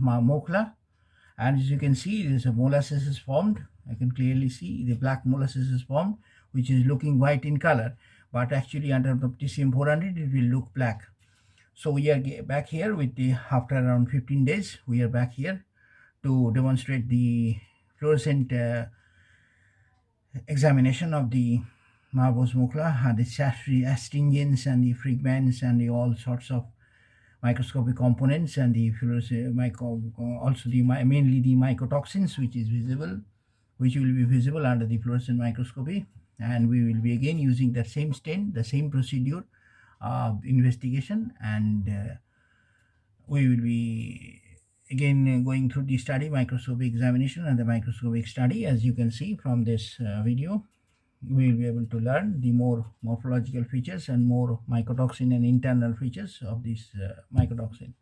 Mokhla, and as you can see, there's a molasses is formed. I can clearly see the black molasses is formed, which is looking white in color, but actually under the potassium 400 it will look black. So we are back here with the, after around 15 days, we are back here to demonstrate the fluorescent examination of the Marbos Mokhla, the astringents and the fragments and the all sorts of microscopic components, and the also the mainly the mycotoxins, which is visible, which will be visible under the fluorescent microscopy. And we will be again using the same stain, the same procedure of investigation, and we will be again going through the study, microscopic examination and the microscopic study. As you can see from this video, we will be able to learn the more morphological features and more mycotoxin and internal features of this mycotoxin.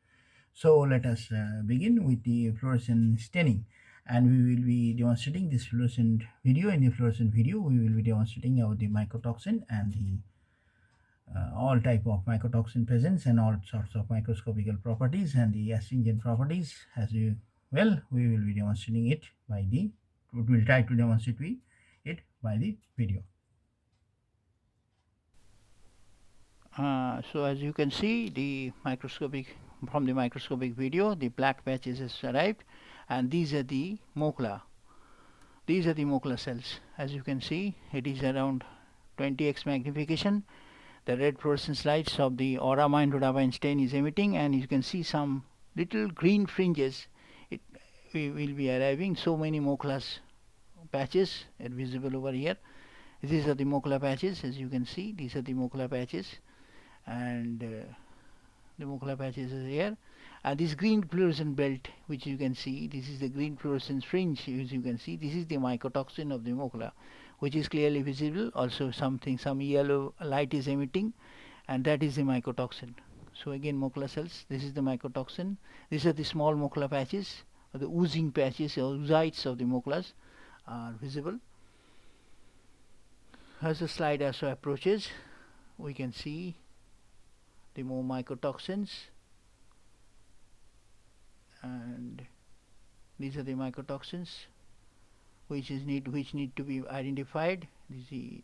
So let us begin with the fluorescent staining, and we will be demonstrating this fluorescent video. In the fluorescent video, we will be demonstrating about the mycotoxin and the all type of mycotoxin presence and all sorts of microscopical properties and the astringent properties. As you well, we will be demonstrating it by the, we will try to demonstrate it by the video. So as you can see, the microscopic, from the microscopic video, the black patches has arrived, and these are the Mokhla. These are the Mokhla cells. As you can see, it is around 20x magnification. The red fluorescence lights of the Auramine rhodamine stain is emitting, and you can see some little green fringes. It will be arriving. So many Mokhlas patches are visible over here. These are the Mokhla patches. As you can see, these are the Mokhla patches, and the Mokhla patches are here. And this green fluorescent belt, which you can see, this is the green fluorescence fringe. As you can see, this is the mycotoxin of the Mokhla, which is clearly visible. Also some yellow light is emitting, and that is the mycotoxin. So again, Mokhla cells, this is the mycotoxin. These are the small Mokhla patches, or the oozing patches or oozites of the Mokhlas are visible. As the slide also approaches, we can see the more mycotoxins, and these are the mycotoxins which need to be identified. This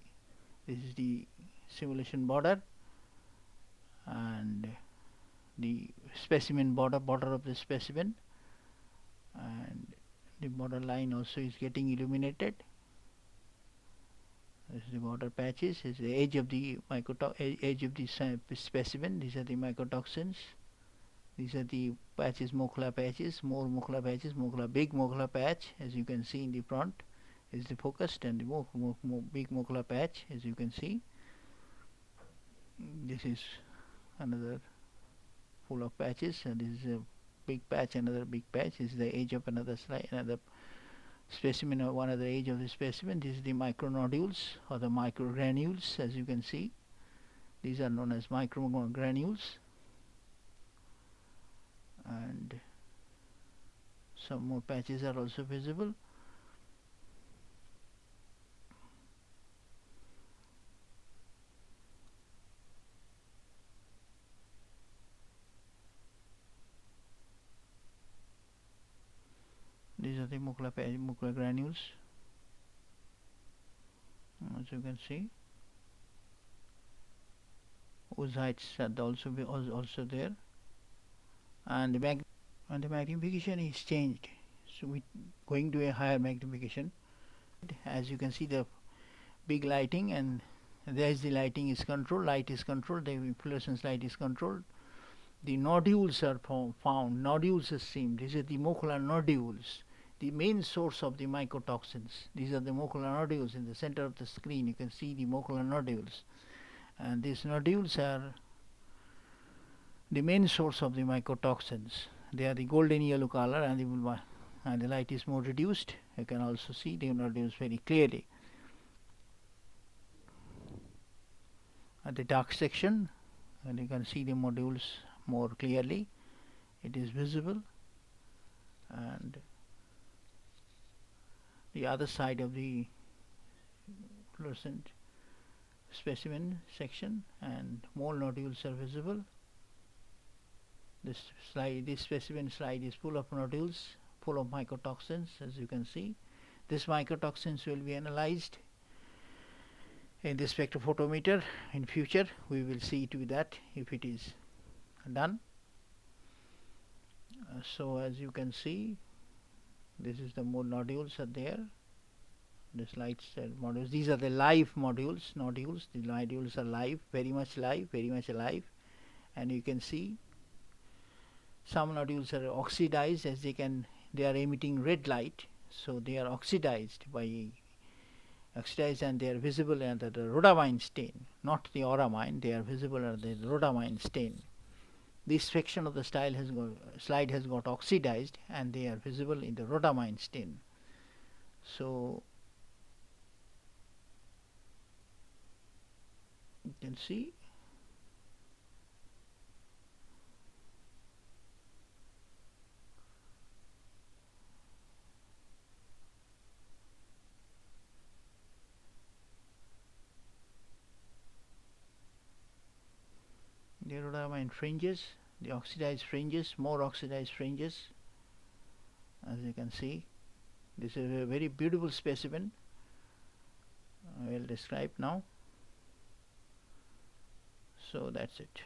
is the simulation border, and the specimen border of the specimen, and the border line also is getting illuminated. This is the border patches. This is the edge of the edge of the specimen. These are the mycotoxins. These are the patches, Mokhla patches, more Mokhla patches, big Mokhla patch, as you can see in the front is the focused, and the big Mokhla patch, as you can see. This is another full of patches, and this is a big patch, another big patch. This is the edge of another slide, another specimen, or one other edge of the specimen. This is the micronodules or the microgranules, as you can see. These are known as microgranules, and some more patches are also visible. These are the Mokhla granules, as you can see. Oozites are also there, and the magnification is changed. So we going to a higher magnification. As you can see, the big lighting, and there is the lighting is controlled. Light is controlled. The fluorescence light is controlled. The nodules are found. Nodules are seen. These are the Mokhla nodules, the main source of the mycotoxins. These are the Mokhla nodules in the center of the screen. You can see the Mokhla nodules, and these nodules are the main source of the mycotoxins. They are the golden yellow color, and the light is more reduced. You can also see the nodules very clearly. At the dark section, and you can see the nodules more clearly. It is visible, and the other side of the fluorescent specimen section, and more nodules are visible. This specimen slide is full of nodules, full of mycotoxins, as you can see. This mycotoxins will be analyzed in the spectrophotometer in future. We will see to that if it is done. So as you can see, this is the more nodules are there. The slides modules. These are the live nodules. The nodules are live, very much alive, and you can see some nodules are oxidized as they are emitting red light, so they are oxidized and they are visible under the rhodamine stain, not the auramine. They are visible under the rhodamine stain. This section of the slide has got oxidized and they are visible in the rhodamine stain. So you can see the rhodamine fringes, the oxidized fringes, more oxidized fringes, as you can see. This is a very beautiful specimen. I will describe now. So that's it.